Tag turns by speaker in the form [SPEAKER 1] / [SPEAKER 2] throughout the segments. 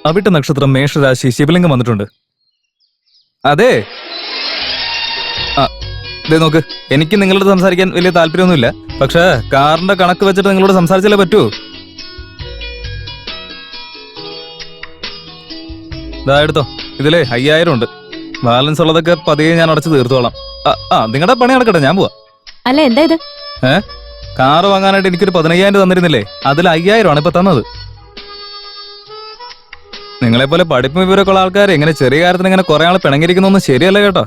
[SPEAKER 1] അവിട്ട നക്ഷത്രം മേഷരാശി ശിവലിംഗം വന്നിട്ടുണ്ട്. അതെ, ഇതേ നോക്ക്, എനിക്ക് നിങ്ങളോട് സംസാരിക്കാൻ വലിയ താല്പര്യമൊന്നുമില്ല. പക്ഷെ കാറിന്റെ കണക്ക് വെച്ചിട്ട് നിങ്ങളോട് സംസാരിച്ചാലേ പറ്റൂ. ഇതാ എടുത്തോ, ഇതിലേ 5000 ഉണ്ട്. ബാലൻസ് ഉള്ളതൊക്കെ പതിയെ ഞാൻ അടച്ചു തീർത്തോളാം. നിങ്ങളുടെ പണി നടക്കട്ടെ, ഞാൻ പോവാ.
[SPEAKER 2] അല്ല, എന്താ ഇത്?
[SPEAKER 1] കാറ് വാങ്ങാനായിട്ട് എനിക്കൊരു 15,000 തന്നിരുന്നില്ലേ? അതിൽ 5000 ആണ് ഇപ്പൊ തന്നത്. നിങ്ങളെപ്പോലെ പഠിപ്പും വിവരമൊക്കെ ഉള്ള ആൾക്കാർ ഇങ്ങനെ ചെറിയ കാര്യത്തിന് ഇങ്ങനെ കുറെ ആൾ പിണങ്ങിയിരിക്കുന്നൊന്നും ശരിയല്ല കേട്ടോ.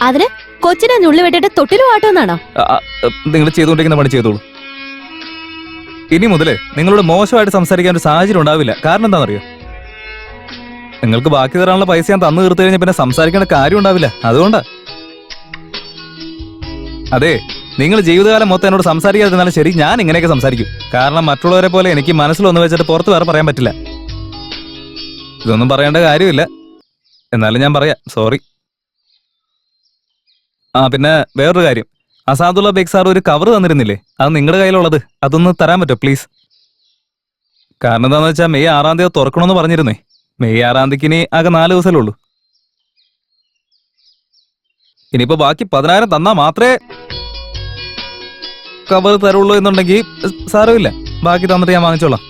[SPEAKER 2] അതിന് കൊച്ചിനെ ഞുള്ളി വെട്ടിട്ട് തൊട്ടിലും ആട്ടോന്നാണോ?
[SPEAKER 1] നിങ്ങൾ ചെയ്തുകൊണ്ടിരിക്കുന്ന പണി ചെയ്തോളൂ. ഇനി മുതലേ നിങ്ങളോട് മോശമായിട്ട് സംസാരിക്കാൻ ഒരു സാഹചര്യം ഉണ്ടാവില്ല. കാരണം എന്താണെന്നറിയോ? നിങ്ങൾക്ക് ബാക്കി തരാനുള്ള പൈസ ഞാൻ തന്നു തീർത്തു കഴിഞ്ഞാൽ പിന്നെ സംസാരിക്കേണ്ട കാര്യം ഉണ്ടാവില്ല. അതുകൊണ്ടാ. അതെ, നിങ്ങൾ ജീവിതകാലം മൊത്തം എന്നോട് സംസാരിക്കാതിരുന്നാലും ശരി, ഞാൻ ഇങ്ങനെയൊക്കെ സംസാരിക്കും. കാരണം മറ്റുള്ളവരെ പോലെ എനിക്ക് മനസ്സിലൊന്ന് വെച്ചിട്ട് പുറത്ത് വേറെ പറയാൻ പറ്റില്ല. ഇതൊന്നും പറയേണ്ട കാര്യമില്ല, എന്നാലും ഞാൻ പറയാം. സോറി. പിന്നെ വേറൊരു കാര്യം, അസാദുള്ള ബേഗ് സാർ ഒരു കവർ തന്നിരുന്നില്ലേ? അത് നിങ്ങളുടെ കയ്യിലുള്ളത്, അതൊന്ന് തരാൻ പറ്റുമോ പ്ലീസ്? കാരണം എന്താണെന്ന് വെച്ചാൽ മെയ് 6-ാം തീയതി തുറക്കണമെന്ന് പറഞ്ഞിരുന്നേ. മെയ് 6-ാം തീയതിക്ക് ഇനി ആകെ 4 ദിവസമല്ലേ ഉള്ളൂ. ഇനിയിപ്പോ ബാക്കി 10,000 തന്നാ മാത്രമേ കവർ തരുള്ളൂ എന്നുണ്ടെങ്കിൽ സാരമില്ല, ബാക്കി തന്നിട്ട് ഞാൻ വാങ്ങിച്ചോളാം.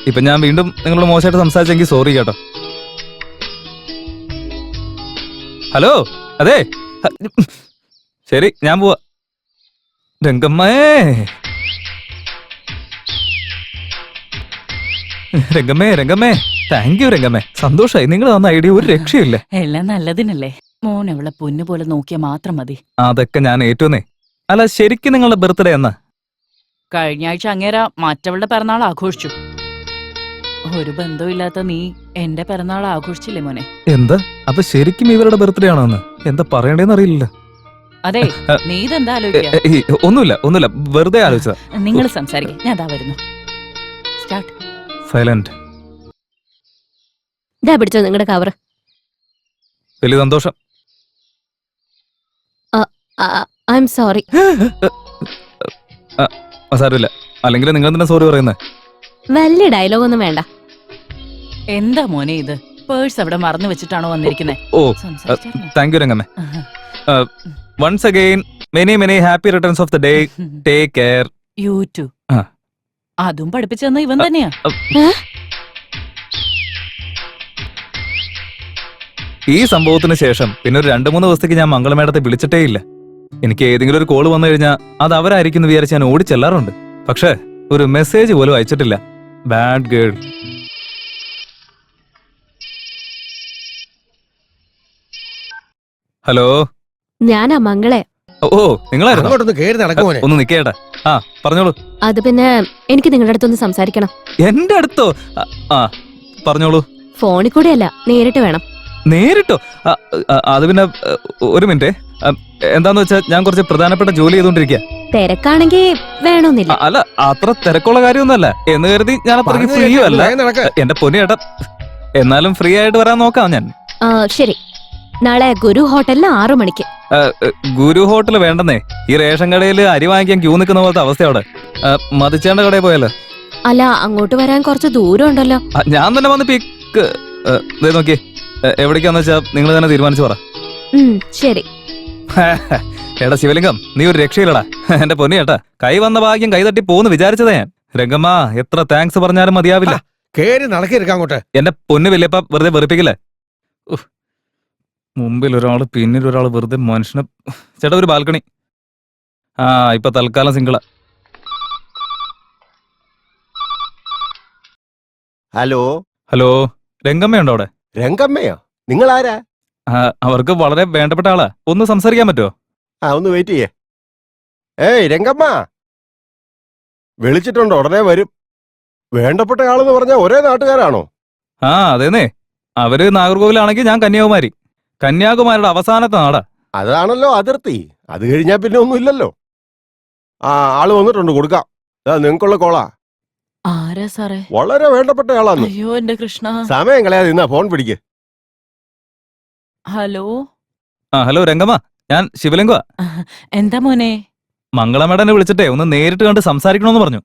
[SPEAKER 1] ഇപ്പൊ ഞാൻ വീണ്ടും നിങ്ങളോട് മോശമായിട്ട് സംസാരിച്ചെങ്കിൽ സോറി കേട്ടോ. ഹലോ, അതെ, ശരി, ഞാൻ പോവാ. രംഗമ്മേ, രംഗമ്മേ, രംഗമ്മേ, താങ്ക് യു രംഗമ്മേ. സന്തോഷായി. നിങ്ങൾ തന്ന ഐഡിയ ഒരു രക്ഷയില്ല.
[SPEAKER 3] എല്ലാം നല്ലതിനല്ലേ. മോൻ അവളെ പൊന്നു പോലെ നോക്കിയാൽ മാത്രം മതി.
[SPEAKER 1] അതൊക്കെ ഞാൻ ഏറ്റുന്നേ. അല്ല, ശരിക്കും നിങ്ങളുടെ ബർത്ത്ഡേ എന്നാ?
[SPEAKER 3] കഴിഞ്ഞ ആഴ്ച അങ്ങേര മറ്റവളുടെ പിറന്നാൾ ആഘോഷിച്ചു. ഒരു ബന്ധമില്ലാത്ത നീ എന്റെ പിറന്നാൾ ആഘോഷിച്ചില്ലേ മോനെ?
[SPEAKER 1] എന്താ? അപ്പൊ ശരിക്കും ഇവരുടെ ബർത്ത്ഡേ ആണോ? എന്താ പറയണ്ടേന്ന് അറിയില്ല.
[SPEAKER 3] അതെ, നീ ഇതെന്താ ആലോചിക്കാ?
[SPEAKER 1] ഒന്നുമില്ല, വെറുതെ ആലോചിച്ചതാ.
[SPEAKER 3] നിങ്ങൾ സംസാരിക്കേ, ഞാൻ അതാ വരുന്നു. സ്റ്റാർട്ട്.
[SPEAKER 1] സൈലന്റ്.
[SPEAKER 2] ഇതാ പിടിച്ചോ നിങ്ങളുടെ കവർ.
[SPEAKER 1] വലിയ സന്തോഷം.
[SPEAKER 2] I am sorry.
[SPEAKER 1] സാരമില്ല. അല്ലെങ്കിൽ നിങ്ങൾ എന്തിനാ സോറി പറയുന്നത്?
[SPEAKER 2] വലിയ ഡയലോഗ് ഒന്നും വേണ്ട.
[SPEAKER 3] എന്താ മോനെ ഇത്? പേഴ്സ് അവിടെ മറന്നു വെച്ചിട്ടാണോ വന്നിരിക്കുന്നത്?
[SPEAKER 1] ഓ, താങ്ക് യു രംഗമ്മേ. Once again many many happy returns of the day. Take care.
[SPEAKER 3] You too. അതും പഠിപ്പിച്ചെന്ന ഇവൻ തന്നെയാ.
[SPEAKER 1] ഈ സംഭവത്തിന് ശേഷം പിന്നെ ഒരു 2-3 ദിവസത്തേക്ക് ഞാൻ മംഗളമേടത്തെ വിളിച്ചിട്ടേ ഇല്ല. എനിക്ക് ഏതെങ്കിലും ഒരു കോള് വന്നു കഴിഞ്ഞാൽ അത് അവരായിരിക്കും എന്ന് വിചാരിച്ച് ഞാൻ ഓടിച്ചെല്ലാറുണ്ട്. പക്ഷെ ഒരു മെസ്സേജ് പോലും അയച്ചിട്ടില്ല. Bad girl. ഹലോ,
[SPEAKER 2] ഞാനാ മംഗളെ.
[SPEAKER 1] ഓ, നിങ്ങളായിരുന്നു? ഒന്ന് നിക്കേട്ടാ. പറഞ്ഞോളൂ.
[SPEAKER 2] അത് പിന്നെ എനിക്ക് നിങ്ങളുടെ അടുത്തൊന്ന് സംസാരിക്കണം.
[SPEAKER 1] എന്റെ അടുത്തോ? പറഞ്ഞോളൂ.
[SPEAKER 2] ഫോണിൽ കൂടെയല്ല, നേരിട്ട് വേണം.
[SPEAKER 1] നേരിട്ടോ? അത് പിന്നെ ഒരു മിനിറ്റ്. എന്താന്ന് വെച്ചാ ഞാൻ കുറച്ച് പ്രധാനപ്പെട്ട ജോലി ചെയ്തോണ്ടിരിക്കുക.
[SPEAKER 2] തിരക്കാണെങ്കി വേണമെന്നില്ല.
[SPEAKER 1] അല്ല, അത്ര തിരക്കുള്ള കാര്യമൊന്നുമല്ല എന്ന് കരുതി ഞാൻ അത്രയ്ക്ക് ഫ്രീയും അല്ല എന്റെ പൊന്നിയേട്ടാ. എന്നാലും ഫ്രീ ആയിട്ട് വരാൻ നോക്കാം ഞാൻ.
[SPEAKER 2] ശരി, നാളെ ഗുരു ഹോട്ടലിൽ 6 മണിക്ക്.
[SPEAKER 1] ഗുരു ഹോട്ടൽ വേണ്ടെന്നേ. ഈ റേഷൻ കടയിൽ അരി വാങ്ങിക്കാൻ ക്യൂ നിൽക്കുന്ന പോലത്തെ അവസ്ഥ അവിടെ. മതിച്ചേണ്ട കടയിൽ പോയല്ലോ.
[SPEAKER 2] അല്ല, അങ്ങോട്ട് വരാൻ കുറച്ച് ദൂരം ഉണ്ടല്ലോ.
[SPEAKER 1] ഞാൻ തന്നെ വന്ന് പിക്ക് നോക്കിയേ. എവിടേക്കാന്ന് വെച്ചാ നിങ്ങൾ തന്നെ തീരുമാനിച്ചു പറ.
[SPEAKER 2] ശരി.
[SPEAKER 1] എടാ ശിവലിംഗം, നീ ഒരു രക്ഷയില്ലടാ എന്റെ പൊന്നി ഏട്ടാ. കൈ വന്ന ഭാഗ്യം കൈതട്ടി പോന്ന് വിചാരിച്ചതാ ഞാൻ. രംഗമ്മ, എത്ര താങ്ക്സ് പറഞ്ഞാലും മതിയാവില്ല. എന്റെ പൊന്നു വല്യപ്പ വെറുതെ വെറുപ്പിക്കില്ലേ. മുമ്പിൽ ഒരാള് പിന്നിൽ ഒരാള് വെറുതെ മനുഷ്യനെ. ചേട്ടാ, ഒരു ബാൽക്കണി. ഇപ്പൊ തൽക്കാലം സിംഗിളാ.
[SPEAKER 4] ഹലോ.
[SPEAKER 1] ഹലോ, രംഗമ്മയുണ്ടോ അവിടെ?
[SPEAKER 4] രംഗമ്മയോ? നിങ്ങളാരാ?
[SPEAKER 1] അവർക്ക് വളരെ വേണ്ടപ്പെട്ട ആളാ. ഒന്ന് സംസാരിക്കാൻ പറ്റുമോ?
[SPEAKER 4] ഒന്ന് വെയിറ്റ് ചെയ്യേ. ഏയ് രംഗമ്മ, വിളിച്ചിട്ടുണ്ടോ? ഉടനെ വരും. വേണ്ടപ്പെട്ട ആളെന്ന് പറഞ്ഞാൽ ഒരേ നാട്ടുകാരാണോ?
[SPEAKER 1] അതേന്നേ. അവര് നാഗർകോവിലാണെങ്കിൽ ഞാൻ കന്യാകുമാരി. കന്യാകുമാരിയുടെ അവസാനത്തെ നാടാ.
[SPEAKER 4] അതാണല്ലോ അതിർത്തി. അത് കഴിഞ്ഞാൽ പിന്നെ ഒന്നും ഇല്ലല്ലോ. ആള് വന്നിട്ടുണ്ട്, കൊടുക്കാം. നിങ്ങൾക്കുള്ള കോളാ.
[SPEAKER 3] ആരാ സാറേ?
[SPEAKER 4] വളരെ വേണ്ടപ്പെട്ട ആളാണ്.
[SPEAKER 3] അയ്യോ എന്റെ കൃഷ്ണ.
[SPEAKER 4] സമയം കളയാതെ നിന്നാ ഫോൺ പിടിക്ക്.
[SPEAKER 3] ഹലോ.
[SPEAKER 1] ഹലോ രംഗമ്മ, ഞാൻ ശിവലിംഗ.
[SPEAKER 3] എന്താ മോനെ?
[SPEAKER 1] മംഗളമേടനെ വിളിച്ചിട്ടേ ഒന്ന് നേരിട്ട് കണ്ട് സംസാരിക്കണമെന്ന് പറഞ്ഞു.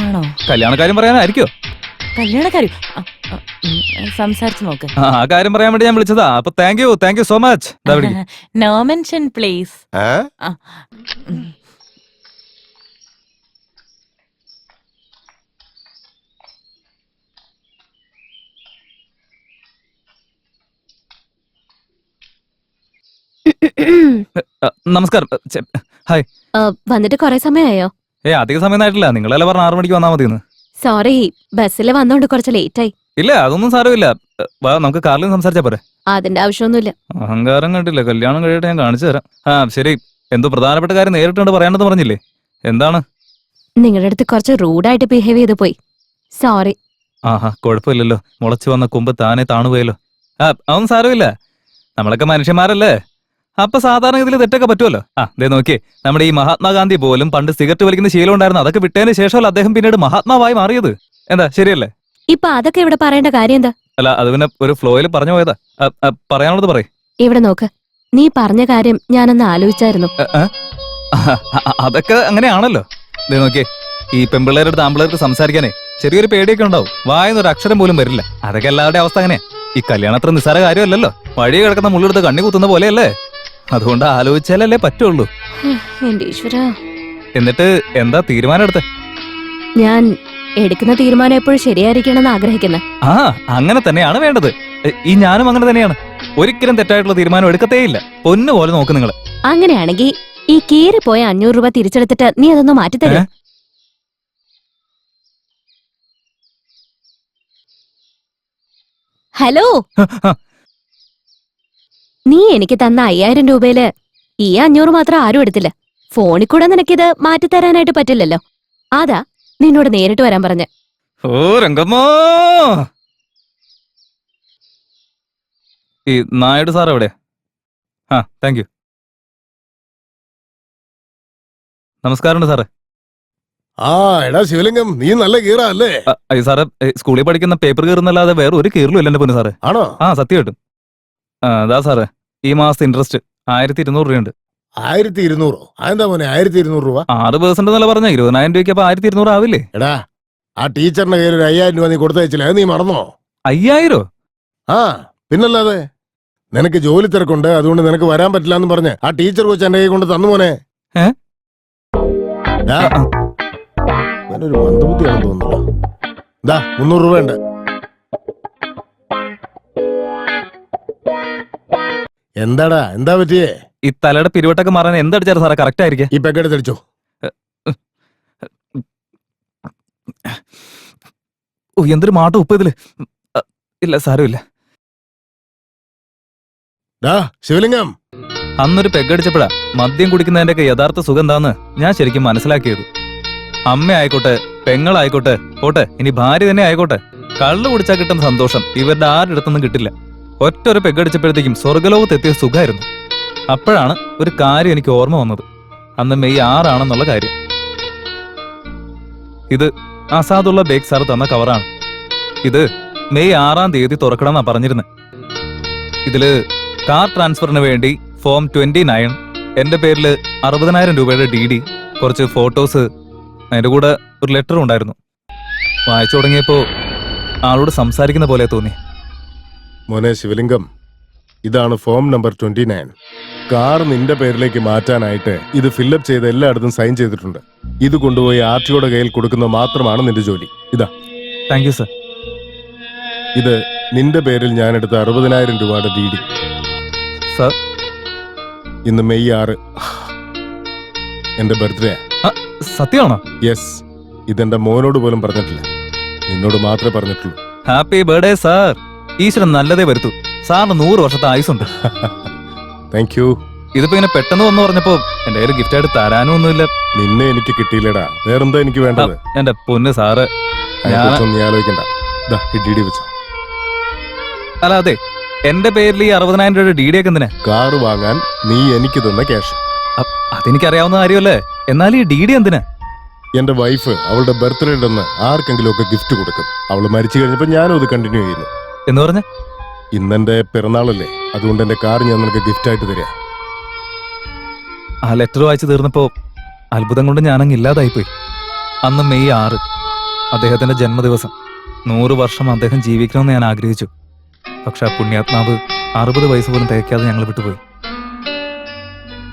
[SPEAKER 3] ആണോ?
[SPEAKER 1] കല്യാണക്കാര്യം പറയാനായിരിക്കോ?
[SPEAKER 3] കല്യാണക്കാരി സംസാരിച്ചു നോക്ക്.
[SPEAKER 1] ആ കാര്യം പറയാൻ വേണ്ടി ഞാൻ വിളിച്ചതാ. അപ്പൊ thank you so much.
[SPEAKER 3] No mention please.
[SPEAKER 1] നമസ്കാരം. ഹായ്.
[SPEAKER 2] വന്നിട്ട് കൊറേ സമയമായോ?
[SPEAKER 1] അധിക സമയമായിട്ടില്ല. നിങ്ങളെല്ലാം പറഞ്ഞ 6 മണിക്ക് വന്നാൽ മതിയെന്ന്.
[SPEAKER 2] സോറി, ബസ്സിൽ വന്നോണ്ട് കുറച്ച് ലേറ്റ് ആയി.
[SPEAKER 1] ഇല്ല, അതൊന്നും സാരമില്ല. വാ, നമുക്ക് കാറിൽ സംസാരിച്ചാ പോരെ.
[SPEAKER 2] അതിന്റെ ആവശ്യമൊന്നുമില്ല.
[SPEAKER 1] അഹങ്കാരം കണ്ടില്ല. കല്യാണം കഴിയട്ടെ, ഞാൻ കാണിച്ചു തരാം. ശരി. എന്തോ പ്രധാനപ്പെട്ട കാര്യം നേരിട്ടുണ്ട് പറയാനെന്ന് പറഞ്ഞില്ലേ? എന്താണ്?
[SPEAKER 2] നിങ്ങളുടെ അടുത്ത് കുറച്ച് റൂഡായിട്ട് ബിഹേവ് ചെയ്ത് പോയി. സോറി.
[SPEAKER 1] കുഴപ്പമില്ലല്ലോ. മുളച്ചു വന്ന കൊമ്പ് താനെ താണുപോയല്ലോ. അതൊന്നും സാരമില്ല. നമ്മളൊക്കെ മനുഷ്യന്മാരല്ലേ. അപ്പൊ സാധാരണ ഇതിൽ തെറ്റൊക്കെ പറ്റുമല്ലോ. ദേ നോക്കിയേ, നമ്മുടെ ഈ മഹാത്മാഗാന്ധി പോലും പണ്ട് സിഗരറ്റ് വലിക്കുന്ന ശീലം ഉണ്ടായിരുന്നു. അതൊക്കെ വിട്ടതിന് ശേഷമല്ല അദ്ദേഹം പിന്നീട് മഹാത്മാവായി മാറിയത്. എന്താ, ശരിയല്ലേ?
[SPEAKER 2] ഇപ്പൊ അതൊക്കെ ഇവിടെ പറയേണ്ട കാര്യം എന്താ?
[SPEAKER 1] അല്ല, അത് പിന്നെ ഒരു ഫ്ലോയിൽ പറഞ്ഞു പോയതാ. പറയാനുള്ളത് പറയ്.
[SPEAKER 2] ഇവിടെ നോക്ക്, നീ പറഞ്ഞ കാര്യം ഞാനൊന്ന് ആലോചിച്ചായിരുന്നു.
[SPEAKER 1] അതൊക്കെ അങ്ങനെയാണല്ലോ. ദേ നോക്കിയേ, ഈ പെമ്പിള്ളേരുടെ അടുത്ത് ആമ്പിള്ളേർക്ക് സംസാരിക്കാനേ ചെറിയൊരു പേടിയൊക്കെ ഉണ്ടാവും. വായെന്നൊരു അക്ഷരം പോലും വരില്ല. അതൊക്കെ എല്ലാവരുടെ അവസ്ഥ അങ്ങനെയാ. ഈ കല്യാണം അത്ര നിസ്സാര കാര്യമല്ലല്ലോ. വഴി കിടക്കുന്ന മുള്ളെടുത്ത് കണ്ണി കുത്തുന്ന പോലെയല്ലേ. അതുകൊണ്ട് ആലോചിച്ചാലല്ലേ പറ്റുള്ളൂ.
[SPEAKER 2] എന്റെ ഈശ്വരാ.
[SPEAKER 1] എന്നിട്ട് എന്താ തീരുമാനം എടുത്തേ?
[SPEAKER 2] ഞാൻ എടുക്കുന്ന തീരുമാനം എപ്പോഴും ശരിയായിരിക്കണമെന്ന് ആഗ്രഹിക്കുന്നത്.
[SPEAKER 1] അങ്ങനെ തന്നെയാണ് വേണ്ടത്. ഈ ഞാനും അങ്ങനെ തന്നെയാണ്. ഒരിക്കലും തെറ്റായിട്ടുള്ള തീരുമാനം എടുക്കത്തേയില്ല. പൊന്നു പോലെ നോക്ക് നിങ്ങൾ.
[SPEAKER 2] അങ്ങനെയാണെങ്കിൽ ഈ കീറിപ്പോയ 500 രൂപ തിരിച്ചെടുത്തിട്ട് നീ അതൊന്ന് മാറ്റിത്തരും. ഹലോ, നീ എനിക്ക് തന്ന 5000 രൂപയില് ഈ 500 മാത്രം ആരും എടുത്തില്ല. ഫോണിൽ കൂടെ നിനക്കിത് മാറ്റിത്തരാനായിട്ട് പറ്റില്ലല്ലോ. അതാ നിന്നോട് നേരിട്ട് വരാൻ പറഞ്ഞ.
[SPEAKER 1] ഓ രംഗമ്മോ, ഈ നായിഡു സാർ എവിടെ? Thank you. നമസ്കാരമുണ്ട് സാറേ.
[SPEAKER 4] എടാ ശിവലിംഗം, നീ നല്ല കീറാ അല്ലേ?
[SPEAKER 1] അയ്യോ സാറേ, സ്കൂളിൽ പഠിക്കുന്ന പേപ്പർ കീറുന്നല്ലാതെ വേറെ ഒരു കീറലും ഇല്ല എന്റെ പൊന്നു സാറേ.
[SPEAKER 4] ആണോ?
[SPEAKER 1] സത്യമായിട്ടും. അതാ സാറേ, ഈ മാസത്തെ ഇൻട്രസ്റ്റ് 1200 രൂപയുണ്ട്.
[SPEAKER 4] 1200? അതെന്താ മോനെ 1200 രൂപ?
[SPEAKER 1] 6% എന്നല്ല പറഞ്ഞ 20,000 രൂപയ്ക്ക് അപ്പൊ 1200 ആവില്ലേ?
[SPEAKER 4] എടാ, ആ ടീച്ചറിന്റെ കയ്യിൽ ഒരു 5000 രൂപ നീ കൊടുത്തയച്ചില്ല, അത് നീ മറന്നോ?
[SPEAKER 1] 5000?
[SPEAKER 4] പിന്നല്ലാതെ. നിനക്ക് ജോലി തിരക്കുണ്ട്, അതുകൊണ്ട് നിനക്ക് വരാൻ പറ്റില്ല എന്ന് പറഞ്ഞ് ആ ടീച്ചർ വെച്ച് എന്റെ കൈ കൊണ്ട് തന്നു മോനെ. ഒരു മന്ദബുദ്ധിയാണെന്ന് തോന്നുന്നല്ലോ. 300 രൂപ ഉണ്ട്. എന്താടാ, എന്താ പറ്റിയേ?
[SPEAKER 1] ഈ തലയുടെ പിരിവട്ടൊക്കെ മാറാൻ എന്തടിച്ചാലും സാറേ കറക്റ്റ് ആയിരിക്കും.
[SPEAKER 4] ഈ പെക്കെടുത്ത് അടിച്ചോ.
[SPEAKER 1] എന്തൊരു മാട്ടം ഉപ്പ് ഇതില്. ഇല്ല, സാരമില്ല.
[SPEAKER 4] ശിവലിംഗം,
[SPEAKER 1] അന്നൊരു പെഗടിച്ചപ്പോഴാ മദ്യം കുടിക്കുന്നതിന്റെയൊക്കെ യഥാർത്ഥ സുഖം എന്താന്ന് ഞാൻ ശരിക്കും മനസ്സിലാക്കിയത്. അമ്മ ആയിക്കോട്ടെ, പെങ്ങളായിക്കോട്ടെ, പോട്ടെ ഇനി ഭാര്യ തന്നെ ആയിക്കോട്ടെ, കള്ളു കുടിച്ചാൽ കിട്ടുന്ന സന്തോഷം ഇവരുടെ ആരുടെ അടുത്തൊന്നും കിട്ടില്ല. ഒറ്റ ഒരു പെഗടിച്ചപ്പോഴത്തേക്കും സ്വർഗലോകത്തെത്തിയ സുഖമായിരുന്നു. അപ്പോഴാണ് ഒരു കാര്യം എനിക്ക് ഓർമ്മ വന്നത്. അന്ന് മെയ് 6 ആണെന്നുള്ള കാര്യം. ഇത് അസാദുള്ള ബേഗ് സാർ തന്ന കവറാണ്. ഇത് മെയ് 6-ാം തീയതി തുറക്കണമെന്നാ പറഞ്ഞിരുന്നത്. ഇതില് കാർ ട്രാൻസ്ഫറിന് വേണ്ടി ഫോം 29, എന്റെ പേരിൽ 60,000 രൂപയുടെ DD, കുറച്ച് ഫോട്ടോസ്, അതിന്റെ കൂടെ ഒരു ലെറ്ററും ഉണ്ടായിരുന്നു. വായിച്ചു തുടങ്ങിയപ്പോ ആളോട് സംസാരിക്കുന്ന പോലെ തോന്നി.
[SPEAKER 4] മോനെ ശിവലിംഗം, ഇതാണ് ഫോം നമ്പർ 29. കാർ നിന്റെ പേരിലേക്ക് മാറ്റാനായിട്ട് ഇത് ഫില്ലപ്പ് ചെയ്ത് എല്ലായിടത്തും സൈൻ ചെയ്തിട്ടുണ്ട്. ഇത് കൊണ്ടുപോയി RTOയുടെ കയ്യിൽ കൊടുക്കുന്നത് മാത്രമാണ് നിന്റെ ജോലി. ഇതാ.
[SPEAKER 1] Thank you sir.
[SPEAKER 4] ഇത് നിന്റെ പേരിൽ ഞാൻ എടുത്ത 60,000 രൂപയുടെ DD.
[SPEAKER 1] സർ,
[SPEAKER 4] ഇന്ന് മെയ് 6 എന്റെ ബർത്ത്ഡേ.
[SPEAKER 1] സത്യമാണോ?
[SPEAKER 4] യെസ്. ഇതെന്റെ മോനോട് പോലും പറഞ്ഞിട്ടില്ല, നിന്നോട് മാത്രമേ പറഞ്ഞിട്ടുള്ളൂ.
[SPEAKER 1] Happy birthday sir. ഈശ്വരൻ നല്ലതേ വരുത്തൂ. സാറിന് 100 വർഷത്തെ ആയുസുണ്ട്.
[SPEAKER 4] Thank you.
[SPEAKER 1] ഇതിപ്പോ ഇങ്ങനെ പെട്ടെന്ന് വന്നു പറഞ്ഞപ്പോ എന്റെ കയ്യിൽ ഗിഫ്റ്റ് ആയിട്ട് തരാനും ഒന്നുമില്ല.
[SPEAKER 4] നിന്നെ എനിക്ക് കിട്ടിയില്ലടാ, വേറെന്താ എനിക്ക് വേണ്ടത്?
[SPEAKER 1] എന്റെ പൊന്ന് സാറ്,
[SPEAKER 4] നീ ആലോചിക്കണ്ട. DD വെച്ചോ.
[SPEAKER 1] അല്ല, അതെ, എന്റെ പേരിൽ ഈ 60,000 രൂപയുടെ DD ഒക്കെ എന്തിനാ?
[SPEAKER 4] കാറ് വാങ്ങാൻ നീ എനിക്ക് തന്ന ക്യാഷ്.
[SPEAKER 1] അതെനിക്കറിയാവുന്ന കാര്യമല്ലേ. എന്നാൽ ഈ DD എന്തിനാ?
[SPEAKER 4] എന്റെ വൈഫ് അവളുടെ ബർത്ത്ഡേ ഉണ്ടെന്ന് ആർക്കെങ്കിലും ഒക്കെ ഗിഫ്റ്റ് കൊടുക്കും. അവള് മരിച്ചു കഴിഞ്ഞപ്പോ ഞാനും അത് കണ്ടിന്യൂ ചെയ്യുന്നു.
[SPEAKER 1] എന്ന് പറഞ്ഞ
[SPEAKER 4] ഇന്നെന്റെ പിറന്നാളല്ലേ, അതുകൊണ്ട് എന്റെ കാർ ഞാൻ നിനക്ക് ഗിഫ്റ്റ് ആയിട്ട് തരാം.
[SPEAKER 1] ആ ലെറ്റർ വായിച്ചു തീർന്നപ്പോ അത്ഭുതം കൊണ്ട് ഞാനങ്ങ് ഇല്ലാതായിപ്പോയി. അന്ന് മെയ് 6 അദ്ദേഹത്തിന്റെ ജന്മദിവസം. 100 വർഷം അദ്ദേഹം ജീവിക്കണമെന്ന് ഞാൻ ആഗ്രഹിച്ചു. പക്ഷെ ആ പുണ്യാത്മാവ് 60 വയസ്സ് പോലും തികയ്ക്കാതെ ഞങ്ങൾ വിട്ടുപോയി.